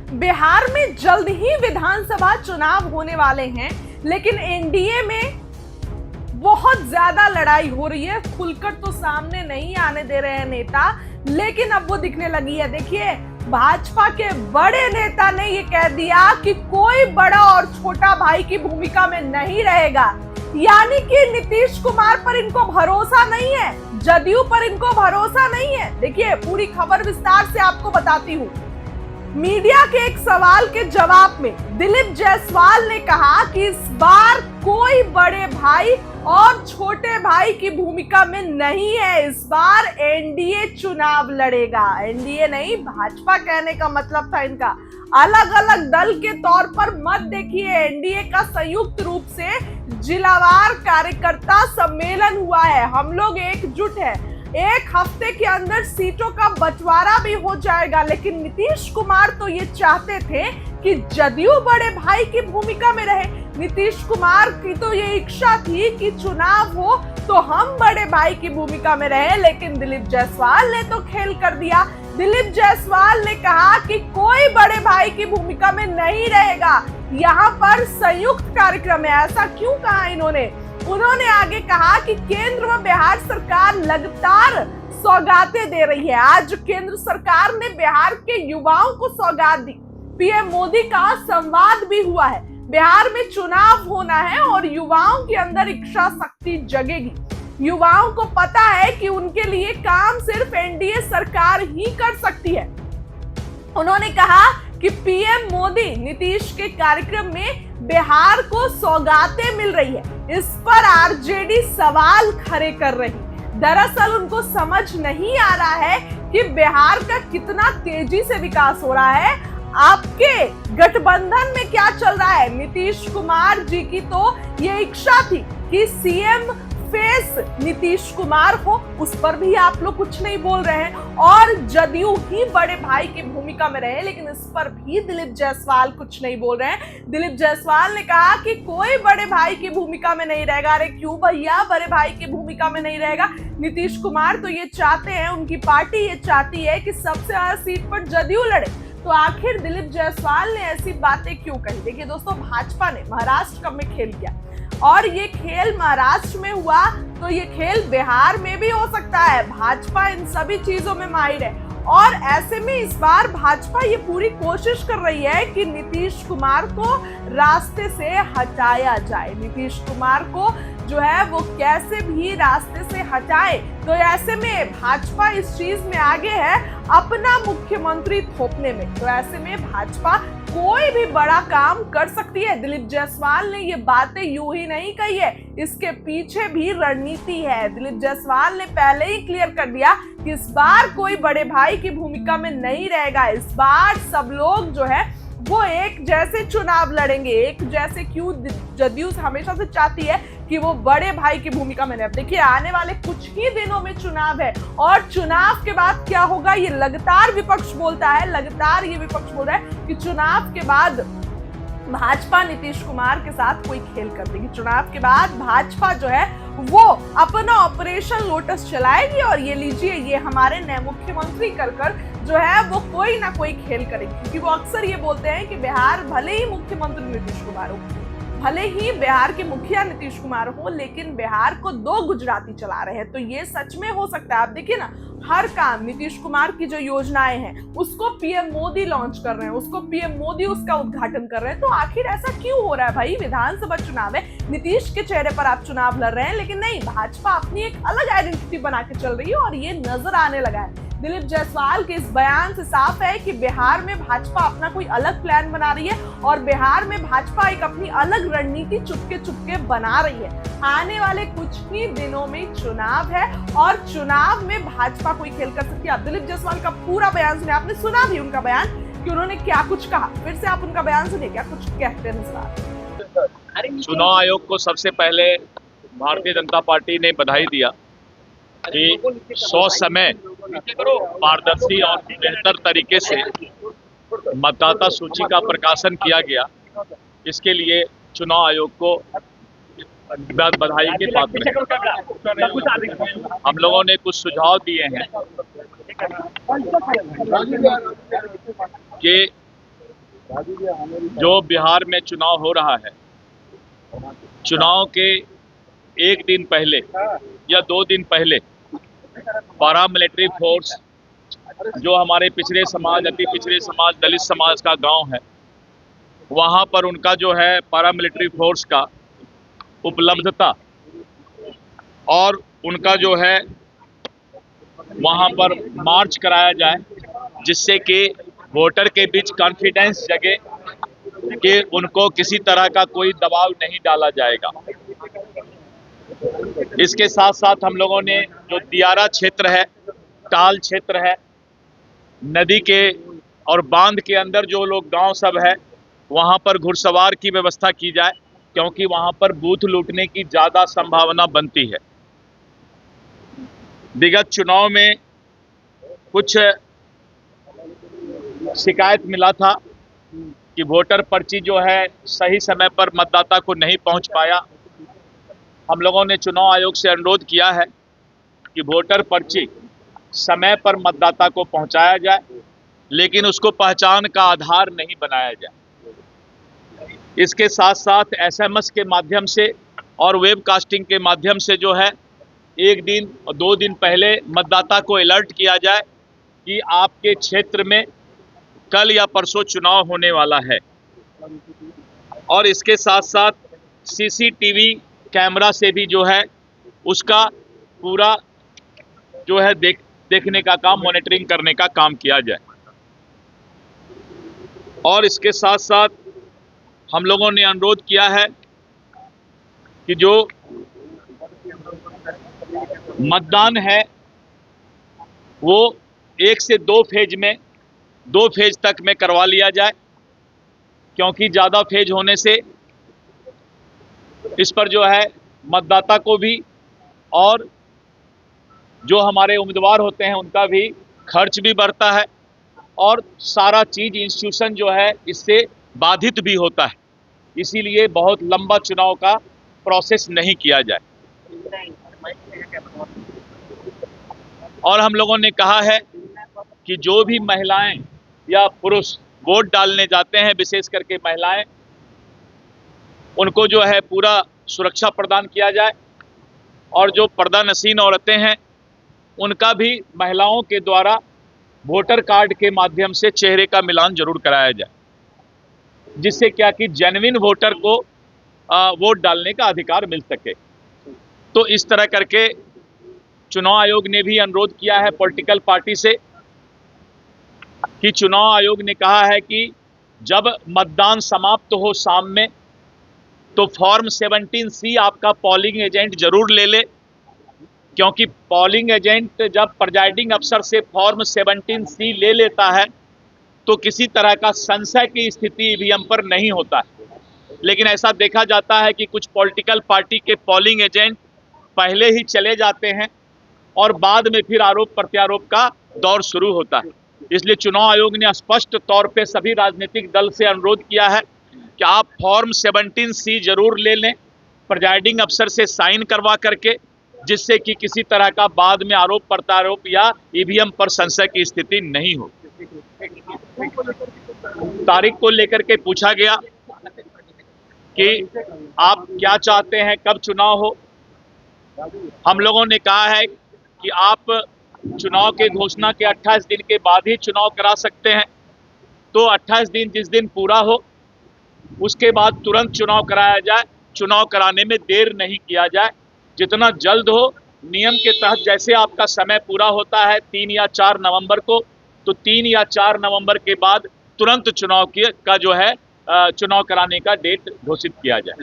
बिहार में जल्द ही विधानसभा चुनाव होने वाले हैं, लेकिन एनडीए में बहुत ज्यादा लड़ाई हो रही है। खुलकर तो सामने नहीं आने दे रहे हैं नेता, लेकिन अब वो दिखने लगी है। देखिए, भाजपा के बड़े नेता ने ये कह दिया कि कोई बड़ा और छोटा भाई की भूमिका में नहीं रहेगा, यानी कि नीतीश कुमार पर इनको भरोसा नहीं है, जदयू पर इनको भरोसा नहीं है। देखिए, पूरी खबर विस्तार से आपको बताती हूँ। मीडिया के एक सवाल के जवाब में दिलीप जायसवाल ने कहा कि इस बार कोई बड़े भाई और छोटे भाई की भूमिका में नहीं है, इस बार एनडीए चुनाव लड़ेगा। एनडीए नहीं, भाजपा कहने का मतलब था इनका। अलग अलग दल के तौर पर मत देखिए, एनडीए का संयुक्त रूप से जिलावार कार्यकर्ता सम्मेलन हुआ है। हम लोग एकजुट है, एक हफ्ते के अंदर सीटों का बंटवारा भी हो जाएगा। लेकिन नीतीश कुमार तो ये चाहते थे कि जदयू बड़े भाई की भूमिका में रहे। नीतीश कुमार की तो ये इच्छा थी कि चुनाव हो तो हम बड़े भाई की भूमिका में रहे, लेकिन दिलीप जायसवाल ने तो खेल कर दिया। दिलीप जायसवाल ने कहा कि कोई बड़े भाई की भूमिका में नहीं रहेगा, यहाँ पर संयुक्त कार्यक्रम है। ऐसा क्यों कहा इन्होंने? उन्होंने आगे कहा कि केंद्र व बिहार सरकार लगातार सौगातें दे रही है। आज केंद्र सरकार ने बिहार के युवाओं को सौगात दी। पीएम मोदी का संवाद भी हुआ है। बिहार में चुनाव होना है और युवाओं के अंदर इच्छा शक्ति जगेगी। युवाओं को पता है कि उनके लिए काम सिर्फ एनडीए सरकार ही कर सकती है। उन्होंने कहा कि पीएम मोदी नीतीश के कार्यक्रम में बिहार को सौगातें मिल रही है, इस पर आरजेडी सवाल खड़े कर रही। दरअसल उनको समझ नहीं आ रहा है कि बिहार का कितना तेजी से विकास हो रहा है। आपके गठबंधन में क्या चल रहा है? नीतीश कुमार जी की तो ये इच्छा थी कि सीएम फेस नीतीश कुमार हो, उस पर भी आप लोग कुछ नहीं बोल रहे हैं, और जदयू ही बड़े भाई की भूमिका में रहे, लेकिन इस पर भी दिलीप जायसवाल कुछ नहीं बोल रहे हैं। दिलीप जायसवाल ने कहा कि कोई बड़े भाई की भूमिका में नहीं रहेगा। अरे क्यों भैया बड़े भाई की भूमिका में नहीं रहेगा? नीतीश कुमार तो ये चाहते हैं, उनकी पार्टी ये चाहती है कि सबसे ज्यादा सीट पर जदयू लड़े। तो आखिर दिलीप जायसवाल ने ऐसी बातें क्यों कही? देखिए दोस्तों, भाजपा ने महाराष्ट्र में खेल किया और ये खेल महाराष्ट्र में हुआ तो ये खेल बिहार में भी हो सकता है। भाजपा इन सभी चीजों में माहिर है और ऐसे में इस बार भाजपा ये पूरी कोशिश कर रही है कि नीतीश कुमार को रास्ते से हटाया जाए। नीतीश कुमार को जो है वो कैसे भी रास्ते से हटाए। तो ऐसे में भाजपा इस चीज में आगे है, अपना मुख्यमंत्री थोपने में। तो ऐसे में भाजपा कोई भी बड़ा काम कर सकती है। दिलीप जायसवाल ने ये बातें यूं ही नहीं कही है, इसके पीछे भी रणनीति है। दिलीप जायसवाल ने पहले ही क्लियर कर दिया कि इस बार कोई बड़े भाई की भूमिका में नहीं रहेगा। इस बार सब लोग जो है वो एक जैसे चुनाव लड़ेंगे। एक जैसे क्यों? जदयू हमेशा से चाहती है कि वो बड़े भाई की भूमिका में रहे। अब देखिए, आने वाले कुछ ही दिनों में चुनाव है और चुनाव के बाद क्या होगा ये लगातार विपक्ष बोलता है। लगातार ये विपक्ष बोल रहा है कि चुनाव के बाद भाजपा नीतीश कुमार के साथ कोई खेल कर देगी। चुनाव के बाद भाजपा जो है वो अपना ऑपरेशन लोटस चलाएगी और ये लीजिए, ये हमारे नए मुख्यमंत्री कर जो है वो कोई ना कोई खेल करेगी। क्योंकि वो अक्सर ये बोलते हैं कि बिहार भले ही मुख्यमंत्री नीतीश कुमार हो, भले ही बिहार के मुखिया नीतीश कुमार हो, लेकिन बिहार को दो गुजराती चला रहे हैं। तो ये सच में हो सकता है। आप देखिए ना, हर काम नीतीश कुमार की जो योजनाएं हैं उसको पीएम मोदी लॉन्च कर रहे हैं, उसको पीएम मोदी उसका उद्घाटन कर रहे हैं। तो आखिर ऐसा क्यों हो रहा है भाई? विधानसभा चुनाव है, नीतीश के चेहरे पर आप चुनाव लड़ रहे हैं, लेकिन नहीं, भाजपा अपनी एक अलग आइडेंटिटी बना के चल रही है और ये नजर आने लगा है। दिलीप जायसवाल के इस बयान से साफ है कि बिहार में भाजपा अपना कोई अलग प्लान बना रही है और बिहार में भाजपा एक अपनी अलग रणनीति चुपके चुपके बना रही है। आने वाले कुछ ही दिनों में चुनाव है और चुनाव में भाजपा कोई खेल कर सकती है। आप दिलीप जायसवाल का पूरा बयान सुने, आपने सुना भी उनका बयान कि उन्होंने क्या कुछ कहा। फिर से आप उनका बयान सुनिए, क्या कुछ कहते हैं। चुनाव आयोग को सबसे पहले भारतीय जनता पार्टी ने बधाई दिया कि 100 समय पारदर्शी और बेहतर तरीके से मतदाता सूची का प्रकाशन किया गया। इसके लिए चुनाव आयोग को बधाई के पात्र हैं। हम लोगों ने कुछ सुझाव दिए हैं कि जो बिहार में चुनाव हो रहा है, चुनाव के एक दिन पहले या 2 दिन पहले पैरामिलिट्री फोर्स जो हमारे पिछड़े समाज, अति पिछड़े समाज, दलित समाज का गांव है, वहां पर उनका जो है पैरामिलिट्री फोर्स का उपलब्धता और उनका जो है वहां पर मार्च कराया जाए, जिससे कि वोटर के बीच कॉन्फिडेंस जगे कि उनको किसी तरह का कोई दबाव नहीं डाला जाएगा। इसके साथ साथ हम लोगों ने जो दियारा क्षेत्र है, टाल क्षेत्र है, नदी के और बांध के अंदर जो लोग गांव सब है, वहां पर घुड़सवार की व्यवस्था की जाए, क्योंकि वहां पर बूथ लूटने की ज्यादा संभावना बनती है। विगत चुनाव में कुछ शिकायत मिला था कि वोटर पर्ची जो है सही समय पर मतदाता को नहीं पहुंच पाया। हम लोगों ने चुनाव आयोग से अनुरोध किया है कि वोटर पर्ची समय पर मतदाता को पहुंचाया जाए, लेकिन उसको पहचान का आधार नहीं बनाया जाए। इसके साथ साथ एसएमएस के माध्यम से और वेबकास्टिंग के माध्यम से जो है 1 दिन और 2 दिन पहले मतदाता को अलर्ट किया जाए कि आपके क्षेत्र में कल या परसों चुनाव होने वाला है। और इसके साथ साथ सीसीटीवी कैमरा से भी जो है उसका पूरा जो है देखने का काम, मॉनिटरिंग करने का काम किया जाए। और इसके साथ साथ हम लोगों ने अनुरोध किया है कि जो मतदान है वो 1 से 2 फेज में 2 फेज तक में करवा लिया जाए, क्योंकि ज़्यादा फेज होने से इस पर जो है मतदाता को भी और जो हमारे उम्मीदवार होते हैं उनका भी खर्च भी बढ़ता है और सारा चीज़ इंस्टीट्यूशन जो है इससे बाधित भी होता है। इसीलिए बहुत लंबा चुनाव का प्रोसेस नहीं किया जाए। और हम लोगों ने कहा है कि जो भी महिलाएं या पुरुष वोट डालने जाते हैं, विशेष करके महिलाएं, उनको जो है पूरा सुरक्षा प्रदान किया जाए और जो पर्दानशीन औरतें हैं उनका भी महिलाओं के द्वारा वोटर कार्ड के माध्यम से चेहरे का मिलान जरूर कराया जाए, जिससे क्या कि जेन्युइन वोटर को वोट डालने का अधिकार मिल सके। तो इस तरह करके चुनाव आयोग ने भी अनुरोध किया है पॉलिटिकल पार्टी से कि चुनाव आयोग ने कहा है कि जब मतदान समाप्त हो शाम में तो फॉर्म 17C आपका पोलिंग एजेंट जरूर ले ले, क्योंकि पोलिंग एजेंट जब प्रिजाइडिंग अफसर से फॉर्म 17C ले लेता है तो किसी तरह का संशय की स्थिति ईवीएम पर नहीं होता है। लेकिन ऐसा देखा जाता है कि कुछ पॉलिटिकल पार्टी के पोलिंग एजेंट पहले ही चले जाते हैं और बाद में फिर आरोप प्रत्यारोप का दौर शुरू होता है। इसलिए चुनाव आयोग ने स्पष्ट तौर पे सभी राजनीतिक दल से अनुरोध किया है कि आप फॉर्म 17C जरूर ले लें, प्रिजाइडिंग अफसर से साइन करवा करके, जिससे कि किसी तरह का बाद में आरोप प्रत्यारोप या ईवीएम पर संशय की स्थिति नहीं हो। तारीख को लेकर के पूछा गया कि आप क्या चाहते हैं, कब चुनाव हो। हम लोगों ने कहा है कि आप चुनाव के घोषणा के 28 दिन के बाद ही चुनाव करा सकते हैं। तो 28 दिन जिस दिन पूरा हो उसके बाद तुरंत चुनाव कराया जाए। चुनाव कराने में देर नहीं किया जाए, जितना जल्द हो। नियम के तहत जैसे आपका समय पूरा होता है 3 या 4 नवंबर को, तो 3 या 4 नवंबर के बाद तुरंत चुनाव का जो है चुनाव कराने का डेट घोषित किया जाए।